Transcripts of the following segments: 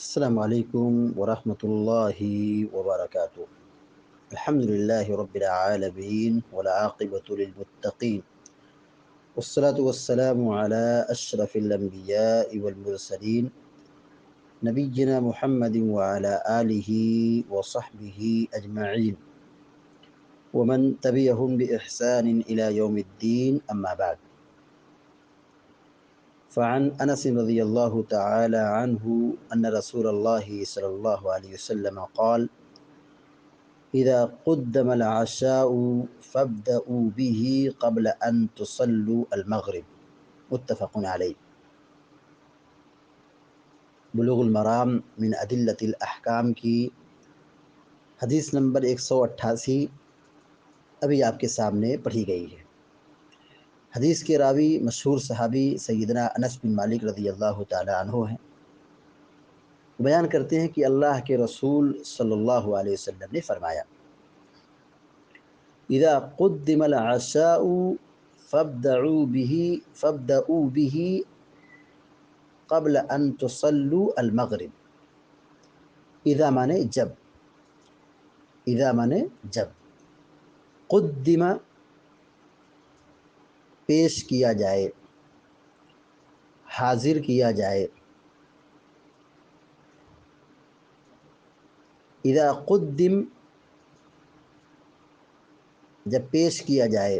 السلام علیکم ورحمۃ اللہ وبرکاتہ۔ الحمد للہ رب العالمین والعاقبۃ للمتقین والصلاة والسلام علی اشرف الانبیاء والمرسلین نبینا محمد وعلی آلہ وصحبہ اجمعین ومن تبعہم بإحسان الی یوم الدین، اما بعد۔ فعن انس رضی اللہ تعالی عنہ ان رسول اللہ صلی اللہ علیہ وسلم قال اذا قدم العشاء فابدؤوا به قبل ان تصلوا المغرب، متفق علیہ۔ بلوغ المرام من ادلۃ الاحکام کی حدیث نمبر 188 ابھی آپ کے سامنے پڑھی گئی ہے۔ حدیث کے راوی مشہور صحابی سیدنا انس بن مالک رضی اللہ تعالی عنہ ہیں۔ بیان کرتے ہیں کہ اللہ کے رسول صلی اللہ علیہ وسلم نے فرمایا، اذا قدم العشاء فابدؤوا به قبل ان تصلوا المغرب۔ اذا مانے جب، اذا مانے جب، قدم پیش کیا جائے، حاضر کیا جائے۔ اذا قدم جب پیش کیا جائے،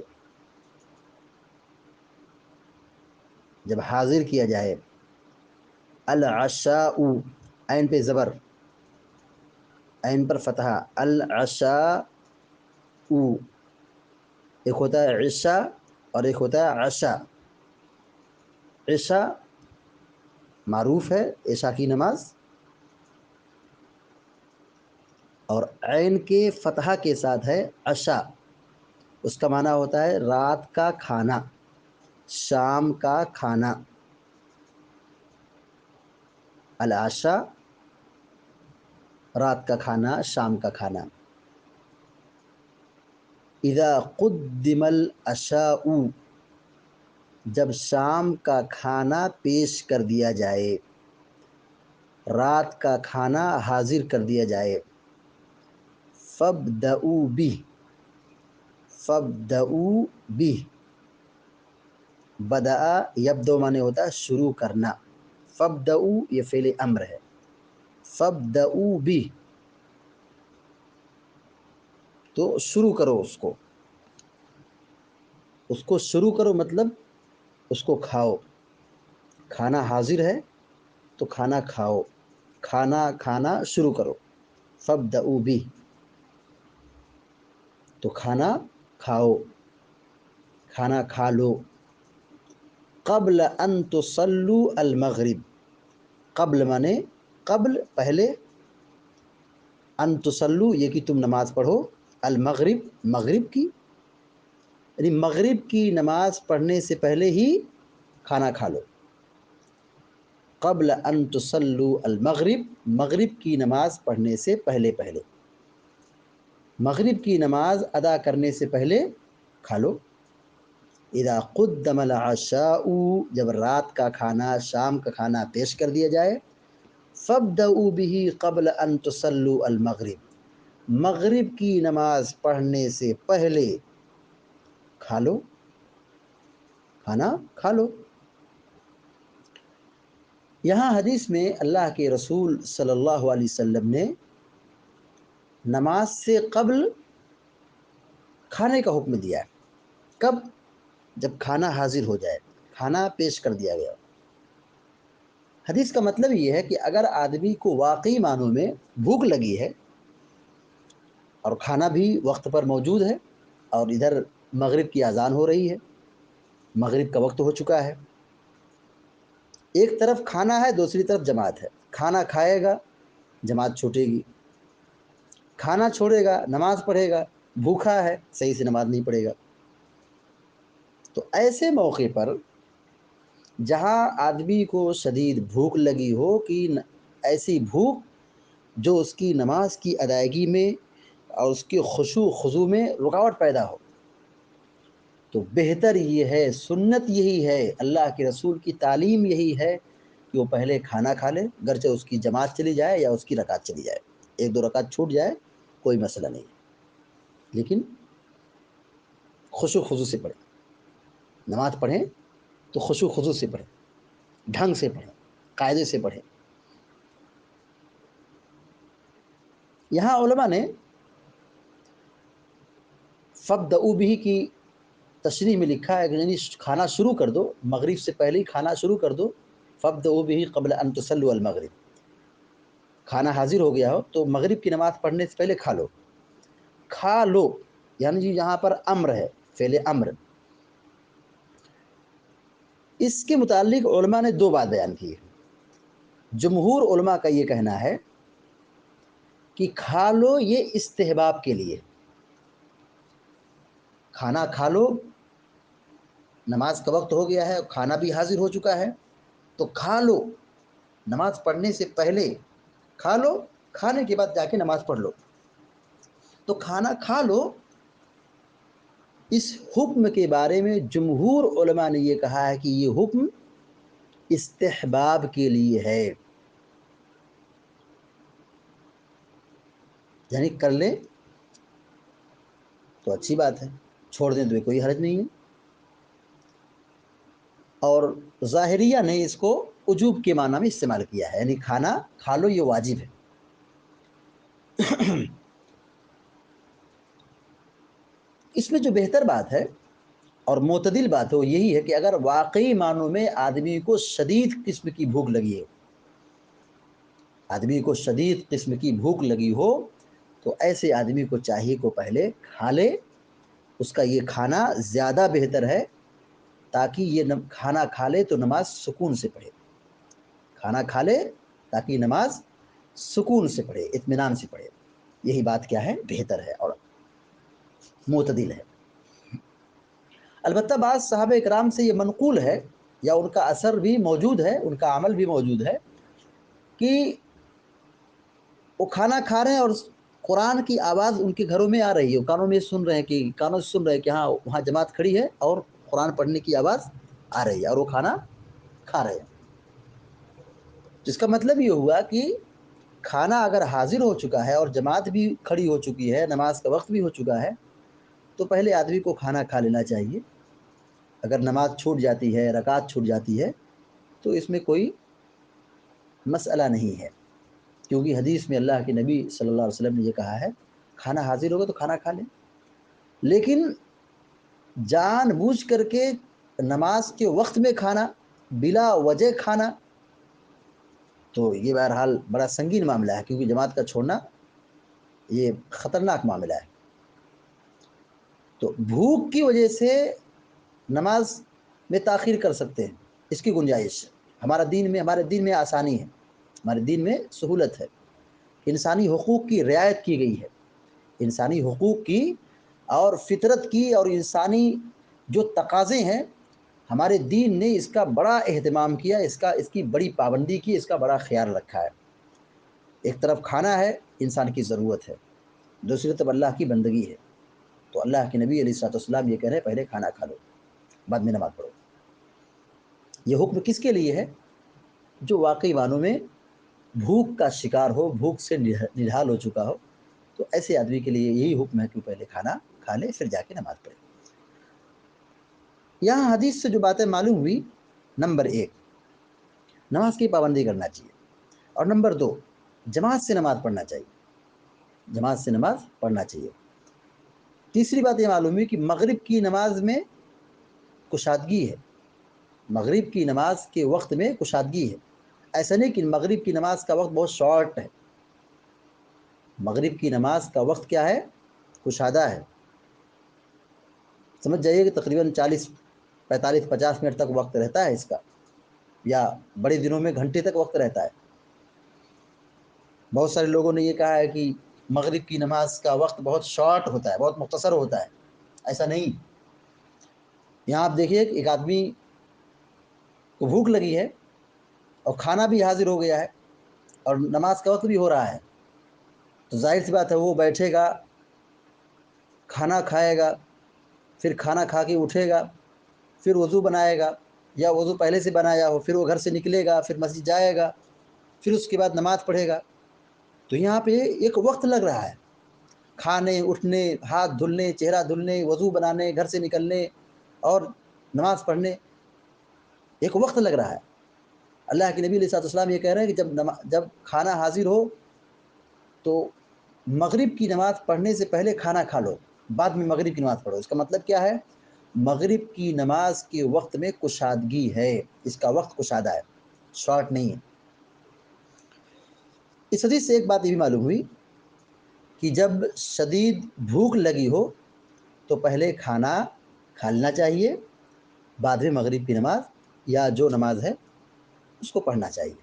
جب حاضر کیا جائے۔ العشاء، عین پہ زبر، عین پر فتحہ، العشاء۔ ایک ہوتا ہے عشاء اور ایک ہوتا ہے عشاء۔ عشاء معروف ہے، عشاء کی نماز، اور عین کے فتحہ کے ساتھ ہے عشاء۔ اس کا معنی ہوتا ہے رات کا کھانا، شام کا کھانا۔ العشاء رات کا کھانا، شام کا کھانا۔ اذا قدم العشاء جب شام کا کھانا پیش کر دیا جائے، رات کا کھانا حاضر کر دیا جائے۔ فابدؤوا به، فابدؤوا به، بدأ یبدؤ مانے ہوتا ہے شروع کرنا۔ فابدؤوا یہ فعل امر ہے۔ فابدؤوا به تو شروع کرو، اس کو شروع کرو، مطلب اس کو کھاؤ۔ کھانا حاضر ہے تو کھانا کھاؤ، کھانا شروع کرو۔ فابدؤوا به تو کھانا کھاؤ، کھانا کھا لو۔ قبل ان تصلوا المغرب، قبل مانے قبل پہلے، ان تصلوا یہ کہ تم نماز پڑھو، المغرب مغرب کی، یعنی مغرب کی نماز پڑھنے سے پہلے ہی کھانا کھا لو۔ قبل ان تصلوا المغرب، مغرب کی نماز پڑھنے سے پہلے، مغرب کی نماز ادا کرنے سے پہلے کھا لو۔ اذا قدم العشاء جب رات کا کھانا، شام کا کھانا پیش کر دیا جائے، فابدؤوا به قبل ان تصلوا المغرب، مغرب کی نماز پڑھنے سے پہلے کھا لو، کھانا کھا لو۔ یہاں حدیث میں اللہ کے رسول صلی اللہ علیہ وسلم نے نماز سے قبل کھانے کا حکم دیا ہے۔ کب؟ جب کھانا حاضر ہو جائے، کھانا پیش کر دیا گیا۔ حدیث کا مطلب یہ ہے کہ اگر آدمی کو واقعی معنوں میں بھوک لگی ہے اور کھانا بھی وقت پر موجود ہے، اور ادھر مغرب کی اذان ہو رہی ہے، مغرب کا وقت ہو چکا ہے، ایک طرف کھانا ہے، دوسری طرف جماعت ہے، کھانا کھائے گا جماعت چھوٹے گی، کھانا چھوڑے گا نماز پڑھے گا، بھوکا ہے صحیح سے نماز نہیں پڑھے گا۔ تو ایسے موقع پر جہاں آدمی کو شدید بھوک لگی ہو، کہ ایسی بھوک جو اس کی نماز کی ادائیگی میں اور اس کے خشوع خضوع میں رکاوٹ پیدا ہو، تو بہتر یہ ہے، سنت یہی ہے، اللہ کے رسول کی تعلیم یہی ہے کہ وہ پہلے کھانا کھا لے، گرچہ اس کی جماعت چلی جائے یا اس کی رکعت چلی جائے، 1-2 رکعت چھوٹ جائے کوئی مسئلہ نہیں، لیکن خشوع خضوع سے پڑھیں، نماز پڑھیں تو خشوع خضوع سے پڑھیں، ڈھنگ سے پڑھیں، قاعدے سے پڑھیں۔ یہاں علماء نے فَابْدَؤُوا بِهِ کی تشریح میں لکھا ہے کہ یعنی کھانا شروع کر دو، مغرب سے پہلے ہی کھانا شروع کر دو، فَابْدَؤُوا بِهِ قبل ان تصلوا المغرب، کھانا حاضر ہو گیا ہو تو مغرب کی نماز پڑھنے سے پہلے کھا لو، کھا لو یعنی یہاں پر امر ہے، فعل امر۔ اس کے متعلق علماء نے 2 بات بیان کی ہے۔ جمہور علماء کا یہ کہنا ہے کہ کھا لو یہ استحباب کے لیے، کھانا کھا لو، نماز کا وقت ہو گیا ہے، کھانا بھی حاضر ہو چکا ہے تو کھا لو، نماز پڑھنے سے پہلے کھا لو، کھانے کے بعد جا کے نماز پڑھ لو۔ تو کھانا کھا لو، اس حکم کے بارے میں جمہور علماء نے یہ کہا ہے کہ یہ حکم استحباب کے لیے ہے، یعنی کر لیں تو اچھی بات ہے، چھوڑ دیں تو کوئی حرج نہیں ہے۔ اور ظاہریہ نے اس کو وجوب کے معنی میں استعمال کیا ہے، یعنی کھانا کھا لو یہ واجب ہے۔ اس میں جو بہتر بات ہے اور معتدل بات ہے وہ یہی ہے کہ اگر واقعی معنوں میں آدمی کو شدید قسم کی بھوک لگی ہے، آدمی کو شدید قسم کی بھوک لگی ہو تو ایسے آدمی کو چاہیے کہ پہلے کھا لے، اس کا یہ کھانا زیادہ بہتر ہے، تاکہ یہ کھانا کھا لے تو نماز سکون سے پڑھے، کھانا کھا لے تاکہ نماز سکون سے پڑھے، اطمینان سے پڑھے۔ یہی بات کیا ہے؟ بہتر ہے اور معتدل ہے۔ البتہ بعض صحابہ اکرام سے یہ منقول ہے یا ان کا اثر بھی موجود ہے، ان کا عمل بھی موجود ہے کہ وہ کھانا کھا رہے ہیں اور قرآن کی آواز ان کے گھروں میں آ رہی ہے، کانوں میں سن رہے ہیں کہ کانوں سے سن رہے ہیں کہ ہاں وہاں جماعت کھڑی ہے اور قرآن پڑھنے کی آواز آ رہی ہے اور وہ کھانا کھا رہے ہیں۔ جس کا مطلب یہ ہوا کہ کھانا اگر حاضر ہو چکا ہے اور جماعت بھی کھڑی ہو چکی ہے، نماز کا وقت بھی ہو چکا ہے، تو پہلے آدمی کو کھانا کھا لینا چاہیے۔ اگر نماز چھوٹ جاتی ہے، رکعت چھوٹ جاتی ہے تو اس میں کوئی مسئلہ نہیں ہے، کیونکہ حدیث میں اللہ کے نبی صلی اللہ علیہ وسلم نے یہ کہا ہے کھانا حاضر ہوگا تو کھانا کھا لیں۔ لیکن جان بوجھ کر کے نماز کے وقت میں کھانا، بلا وجہ کھانا، تو یہ بہرحال بڑا سنگین معاملہ ہے، کیونکہ جماعت کا چھوڑنا یہ خطرناک معاملہ ہے۔ تو بھوک کی وجہ سے نماز میں تاخیر کر سکتے ہیں، اس کی گنجائش ہمارے دین میں آسانی ہے، ہمارے دین میں سہولت ہے، انسانی حقوق کی رعایت کی گئی ہے، انسانی حقوق کی اور فطرت کی اور انسانی جو تقاضے ہیں، ہمارے دین نے اس کا بڑا اہتمام کیا، اس کی بڑی پابندی کی، اس کا بڑا خیال رکھا ہے۔ ایک طرف کھانا ہے، انسان کی ضرورت ہے، دوسری طرف اللہ کی بندگی ہے، تو اللہ کے نبی علیہ الصلوۃ والسلام یہ کہہ رہے ہیں پہلے کھانا کھا لو بعد میں نماز پڑھو۔ یہ حکم کس کے لیے ہے؟ جو واقعی معنوں میں بھوک کا شکار ہو، بھوک سے نڈھال ہو چکا ہو، تو ایسے آدمی کے لیے یہی حکم ہے کہ پہلے کھانا کھا لے پھر جا کے نماز پڑھے۔ یہاں حدیث سے جو باتیں معلوم ہوئی، نمبر 1 نماز کی پابندی کرنا چاہیے، اور نمبر 2 جماعت سے نماز پڑھنا چاہیے، جماعت سے نماز پڑھنا چاہیے۔ تیسری بات یہ معلوم ہوئی کہ مغرب کی نماز میں کشادگی ہے، مغرب کی نماز کے وقت میں کشادگی ہے، ایسا نہیں کہ مغرب کی نماز کا وقت بہت شارٹ ہے، مغرب کی نماز کا وقت کیا ہے؟ کشادہ ہے، سمجھ جائیے کہ تقریباً 40-45-50 منٹ تک وقت رہتا ہے اس کا، یا بڑے دنوں میں گھنٹے تک وقت رہتا ہے۔ بہت سارے لوگوں نے یہ کہا ہے کہ مغرب کی نماز کا وقت بہت شارٹ ہوتا ہے، بہت مختصر ہوتا ہے، ایسا نہیں۔ یہاں آپ دیکھیے کہ ایک آدمی کو بھوک لگی ہے اور کھانا بھی حاضر ہو گیا ہے اور نماز کا وقت بھی ہو رہا ہے، تو ظاہر سی بات ہے وہ بیٹھے گا، کھانا کھائے گا، پھر کھانا کھا کے اٹھے گا، پھر وضو بنائے گا، یا وضو پہلے سے بنایا ہو، پھر وہ گھر سے نکلے گا، پھر مسجد جائے گا، پھر اس کے بعد نماز پڑھے گا. تو یہاں پہ ایک وقت لگ رہا ہے، کھانے، اٹھنے، ہاتھ دھلنے، چہرہ دھلنے، وضو بنانے، گھر سے نکلنے اور نماز پڑھنے، ایک وقت لگ رہا ہے. اللہ کے نبی علیہ السلام یہ کہہ رہے ہیں کہ جب کھانا حاضر ہو تو مغرب کی نماز پڑھنے سے پہلے کھانا کھا لو، بعد میں مغرب کی نماز پڑھو. اس کا مطلب کیا ہے؟ مغرب کی نماز کے وقت میں کشادگی ہے، اس کا وقت کشادہ ہے، شارٹ نہیں ہے. اس حدیث سے ایک بات یہ بھی معلوم ہوئی کہ جب شدید بھوک لگی ہو تو پہلے کھانا کھا لینا چاہیے، بعد میں مغرب کی نماز یا جو نماز ہے اس کو پڑھنا چاہیے.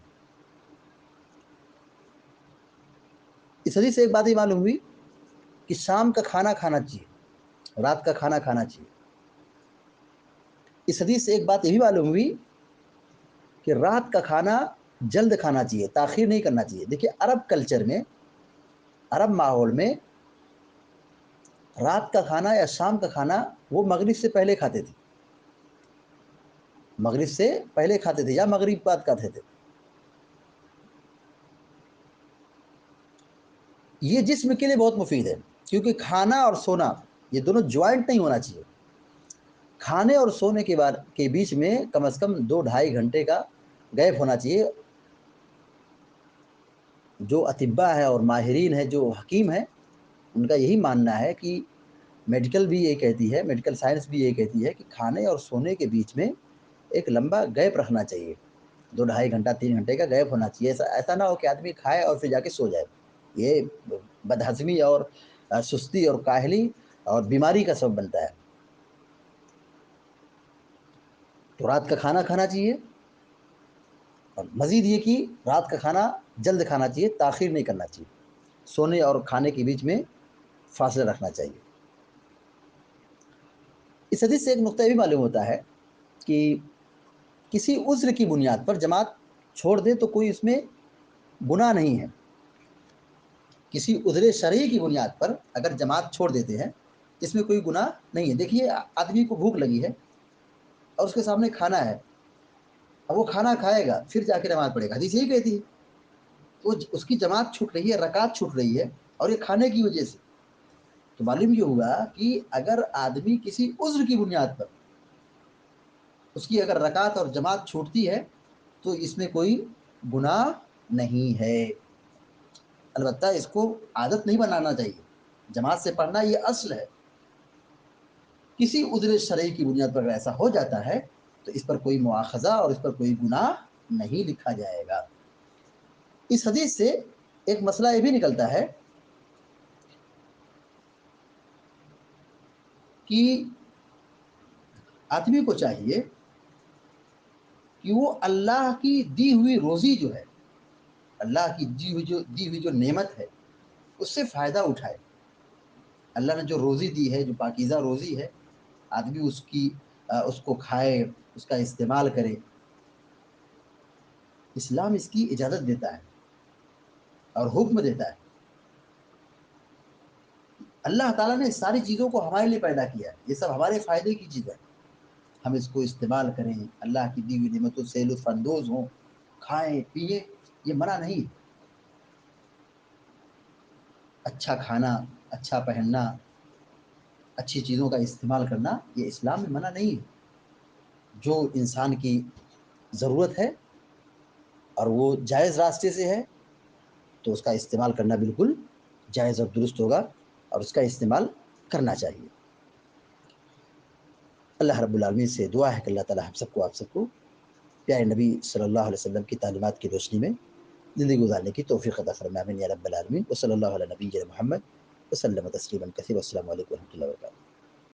اس حدیث سے ایک بات یہ معلوم ہوئی کہ شام کا کھانا کھانا چاہیے، رات کا کھانا کھانا چاہیے. اس حدیث سے ایک بات یہ بھی معلوم ہوئی کہ رات کا کھانا جلد کھانا چاہیے، تاخیر نہیں کرنا چاہیے. دیکھیے عرب کلچر میں، عرب ماحول میں رات کا کھانا یا شام کا کھانا وہ مغرب سے پہلے کھاتے تھے، مغرب سے پہلے کھاتے تھے یا مغرب بعد کھاتے تھے. یہ جسم کے لیے بہت مفید ہے، کیونکہ کھانا اور سونا یہ دونوں جوائنٹ نہیں ہونا چاہیے. کھانے اور سونے کے بیچ میں کم از کم 2-2.5 گھنٹے کا گیپ ہونا چاہیے. جو اطباء ہے اور ماہرین ہے، جو حکیم ہے، ان کا یہی ماننا ہے کہ میڈیکل بھی یہ کہتی ہے، میڈیکل سائنس بھی یہ کہتی ہے کہ کھانے اور سونے کے بیچ میں ایک لمبا گیپ رکھنا چاہیے، 2-2.5 گھنٹہ 3 گھنٹے کا گیپ ہونا چاہیے. ایسا نہ ہو کہ آدمی کھائے اور پھر جا کے سو جائے. یہ بدہضمی اور سستی اور کاہلی اور بیماری کا سبب بنتا ہے. تو رات کا کھانا کھانا چاہیے، اور مزید یہ کہ رات کا کھانا جلد کھانا چاہیے، تاخیر نہیں کرنا چاہیے. سونے اور کھانے کے بیچ میں فاصلہ رکھنا چاہیے. اس حدیث سے ایک نقطہ یہ بھی معلوم ہوتا ہے کہ کسی عذر کی بنیاد پر جماعت چھوڑ دے تو کوئی اس میں گناہ نہیں ہے. کسی عذر شرعی کی بنیاد پر اگر جماعت چھوڑ دیتے ہیں اس میں کوئی گناہ نہیں ہے. دیکھیے آدمی کو بھوک لگی ہے اور اس کے سامنے کھانا ہے، اب وہ کھانا کھائے گا پھر جا کے نماز پڑھے گا، حدیث یہی کہتی ہے. تو اس کی جماعت چھوٹ رہی ہے، رکعت چھوٹ رہی ہے، اور یہ کھانے کی وجہ سے. تو معلوم یہ ہوا کہ اگر آدمی کسی عذر کی بنیاد پر اس کی اگر رکعت اور جماعت چھوٹتی ہے تو اس میں کوئی گناہ نہیں ہے. البتہ اس کو عادت نہیں بنانا چاہیے، جماعت سے پڑھنا یہ اصل ہے. کسی عذر شرعی کی بنیاد پر اگر ایسا ہو جاتا ہے تو اس پر کوئی مواخذہ اور اس پر کوئی گناہ نہیں لکھا جائے گا. اس حدیث سے ایک مسئلہ یہ بھی نکلتا ہے کہ آدمی کو چاہیے کہ وہ اللہ کی دی ہوئی روزی جو ہے، اللہ کی دی ہوئی جو نعمت ہے اس سے فائدہ اٹھائے. اللہ نے جو روزی دی ہے، جو پاکیزہ روزی ہے، آدمی اس کو کھائے، اس کا استعمال کرے. اسلام اس کی اجازت دیتا ہے اور حکم دیتا ہے. اللہ تعالیٰ نے ساری چیزوں کو ہمارے لیے پیدا کیا ہے، یہ سب ہمارے فائدے کی چیز ہے. ہم اس کو استعمال کریں، اللہ کی دی ہوئی نعمتوں سے لطف اندوز ہوں، کھائیں پیئیں، یہ منع نہیں. اچھا کھانا، اچھا پہننا، اچھی چیزوں کا استعمال کرنا یہ اسلام میں منع نہیں ہے. جو انسان کی ضرورت ہے اور وہ جائز راستے سے ہے تو اس کا استعمال کرنا بالکل جائز اور درست ہوگا، اور اس کا استعمال کرنا چاہیے. اللہ رب العالمین سے دعا ہے کہ اللہ تعالی ہم سب کو، آپ سب کو پیارے نبی صلی اللہ علیہ وسلم کی تعلیمات کی روشنی میں زندگی گزارنے کی توفیق عطا فرمائے. آمین یا رب العالمین. وصلی اللہ علی نبینا محمد وسلم تسلیما کثیرا. والسلام علیکم ورحمۃ اللہ وبرکاتہ.